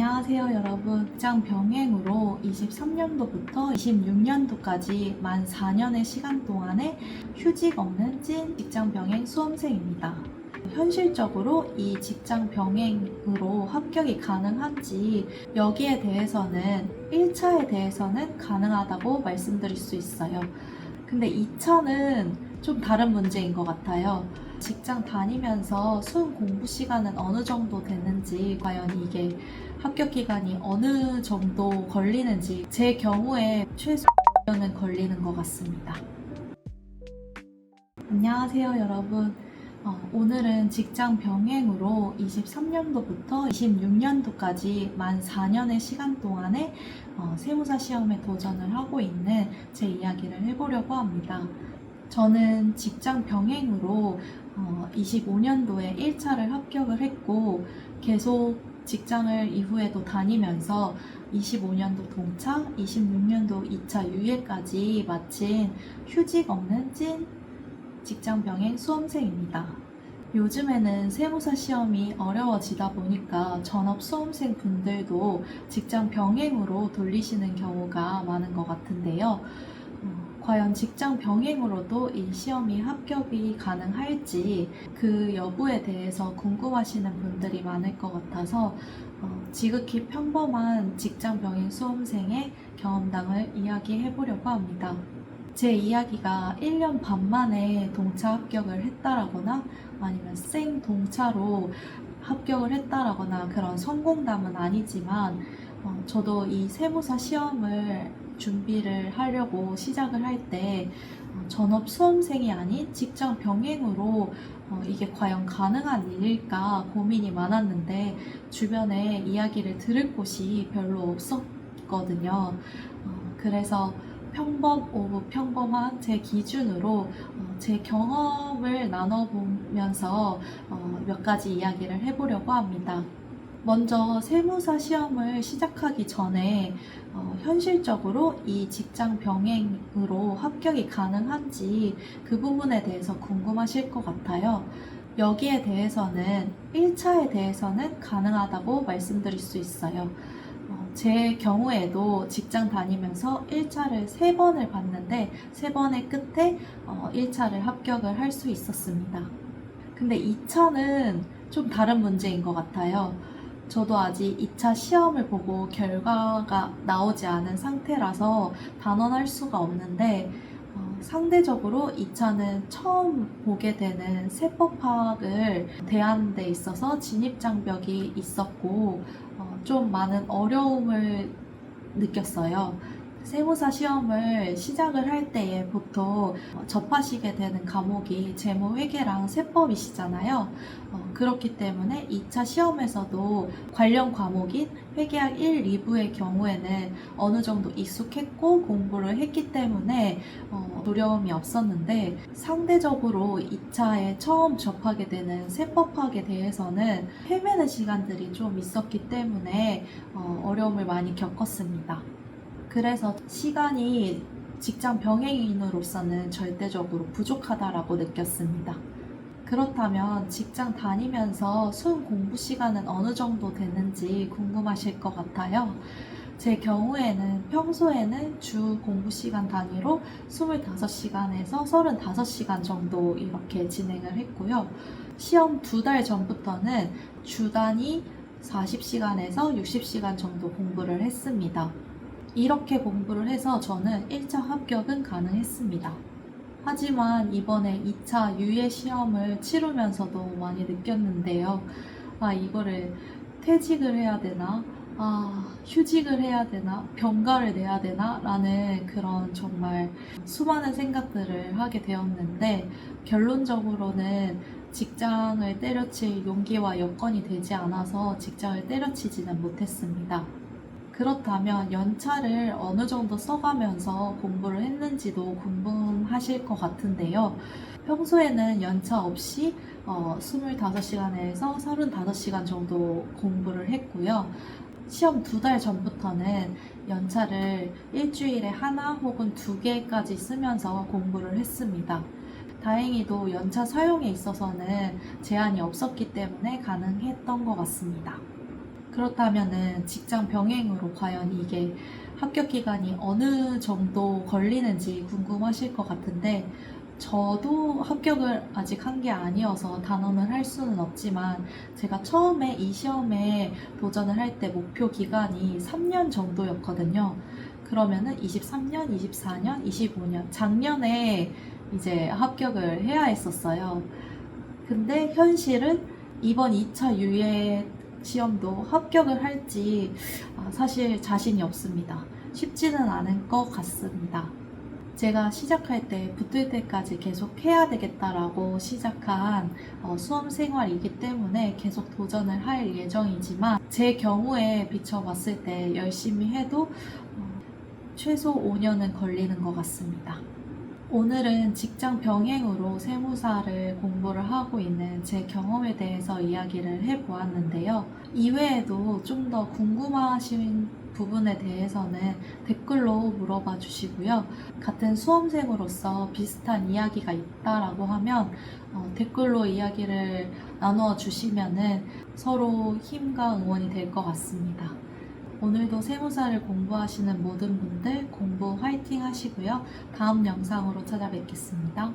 안녕하세요 여러분. 직장 병행으로 23년도부터 26년도까지 만 4년의 시간 동안에 휴직 없는 찐 직장 병행 수험생입니다. 현실적으로 이 직장 병행으로 합격이 가능한지 여기에 대해서는 1차에 대해서는 가능하다고 말씀드릴 수 있어요. 근데 2차는 좀 다른 문제인 것 같아요. 직장 다니면서 수능 공부 시간은 어느 정도 되는지, 과연 이게 합격 기간이 어느 정도 걸리는지, 제 경우에 최소 1년은 걸리는 것 같습니다. 안녕하세요 여러분. 오늘은 직장 병행으로 23년도부터 26년도까지 만 4년의 시간 동안에 세무사 시험에 도전을 하고 있는 제 이야기를 해보려고 합니다. 저는 직장 병행으로 25년도에 1차를 합격을 했고 계속 직장을 이후에도 다니면서 25년도 동차, 26년도 2차 유예까지 마친 휴직 없는 찐 직장 병행 수험생입니다. 요즘에는 세무사 시험이 어려워지다 보니까 전업 수험생 분들도 직장 병행으로 돌리시는 경우가 많은 것 같은데요. 과연 직장 병행으로도 이 시험이 합격이 가능할지 그 여부에 대해서 궁금하시는 분들이 많을 것 같아서 지극히 평범한 직장 병행 수험생의 경험담을 이야기해 보려고 합니다. 제 이야기가 1년 반 만에 동차 합격을 했다라거나 아니면 생 동차로 합격을 했다라거나 그런 성공담은 아니지만 저도 이 세무사 시험을 준비를 하려고 시작을 할 때 전업 수험생이 아닌 직장 병행으로 이게 과연 가능한 일일까 고민이 많았는데 주변에 이야기를 들을 곳이 별로 없었거든요. 그래서 평범 오브 평범한 제 기준으로 제 경험을 나눠보면서 몇 가지 이야기를 해보려고 합니다. 먼저 세무사 시험을 시작하기 전에 현실적으로 이 직장 병행으로 합격이 가능한지 그 부분에 대해서 궁금하실 것 같아요. 여기에 대해서는 1차에 대해서는 가능하다고 말씀드릴 수 있어요. 제 경우에도 직장 다니면서 1차를 3번을 봤는데 3번의 끝에 1차를 합격을 할 수 있었습니다. 근데 2차는 좀 다른 문제인 것 같아요. 저도 아직 2차 시험을 보고 결과가 나오지 않은 상태라서 단언할 수가 없는데 상대적으로 2차는 처음 보게 되는 세법 파악을 대하는 데 있어서 진입장벽이 있었고 좀 많은 어려움을 느꼈어요. 세무사 시험을 시작을 할 때에 보통 접하시게 되는 과목이 재무회계랑 세법이시잖아요. 그렇기 때문에 2차 시험에서도 관련 과목인 회계학 1, 2부의 경우에는 어느 정도 익숙했고 공부를 했기 때문에 두려움이 없었는데 상대적으로 2차에 처음 접하게 되는 세법학에 대해서는 헤매는 시간들이 좀 있었기 때문에 어려움을 많이 겪었습니다. 그래서 시간이 직장 병행인으로서는 절대적으로 부족하다라고 느꼈습니다. 그렇다면 직장 다니면서 수능 공부 시간은 어느 정도 되는지 궁금하실 것 같아요. 제 경우에는 평소에는 주 공부 시간 단위로 25시간에서 35시간 정도 이렇게 진행을 했고요. 시험 2달 전부터는 주 단위 40시간에서 60시간 정도 공부를 했습니다. 이렇게 공부를 해서 저는 1차 합격은 가능했습니다. 하지만 이번에 2차 유예 시험을 치르면서도 많이 느꼈는데요. 이거를 퇴직을 해야 되나? 휴직을 해야 되나? 병가를 내야 되나? 라는 그런 정말 수많은 생각들을 하게 되었는데 결론적으로는 직장을 때려칠 용기와 여건이 되지 않아서 직장을 때려치지는 못했습니다. 그렇다면 연차를 어느 정도 써가면서 공부를 했는지도 궁금하실 것 같은데요. 평소에는 연차 없이 25시간에서 35시간 정도 공부를 했고요. 시험 2달 전부터는 연차를 일주일에 하나 혹은 2개까지 쓰면서 공부를 했습니다. 다행히도 연차 사용에 있어서는 제한이 없었기 때문에 가능했던 것 같습니다. 그렇다면은 직장 병행으로 과연 이게 합격 기간이 어느 정도 걸리는지 궁금하실 것 같은데, 저도 합격을 아직 한 게 아니어서 단언을 할 수는 없지만, 제가 처음에 이 시험에 도전을 할 때 목표 기간이 3년 정도였거든요. 그러면은 23년, 24년, 25년, 작년에 이제 합격을 해야 했었어요. 근데 현실은 이번 2차 유예 시험도 합격을 할지 사실 자신이 없습니다. 쉽지는 않을 것 같습니다. 제가 시작할 때 붙을 때까지 계속 해야 되겠다라고 시작한 수험 생활이기 때문에 계속 도전을 할 예정이지만, 제 경우에 비춰봤을 때 열심히 해도 최소 5년은 걸리는 것 같습니다. 오늘은 직장 병행으로 세무사를 공부를 하고 있는 제 경험에 대해서 이야기를 해보았는데요. 이외에도 좀 더 궁금하신 부분에 대해서는 댓글로 물어봐 주시고요. 같은 수험생으로서 비슷한 이야기가 있다라고 하면 댓글로 이야기를 나누어 주시면은 서로 힘과 응원이 될 것 같습니다. 오늘도 세무사를 공부하시는 모든 분들 공부 화이팅 하시고요. 다음 영상으로 찾아뵙겠습니다.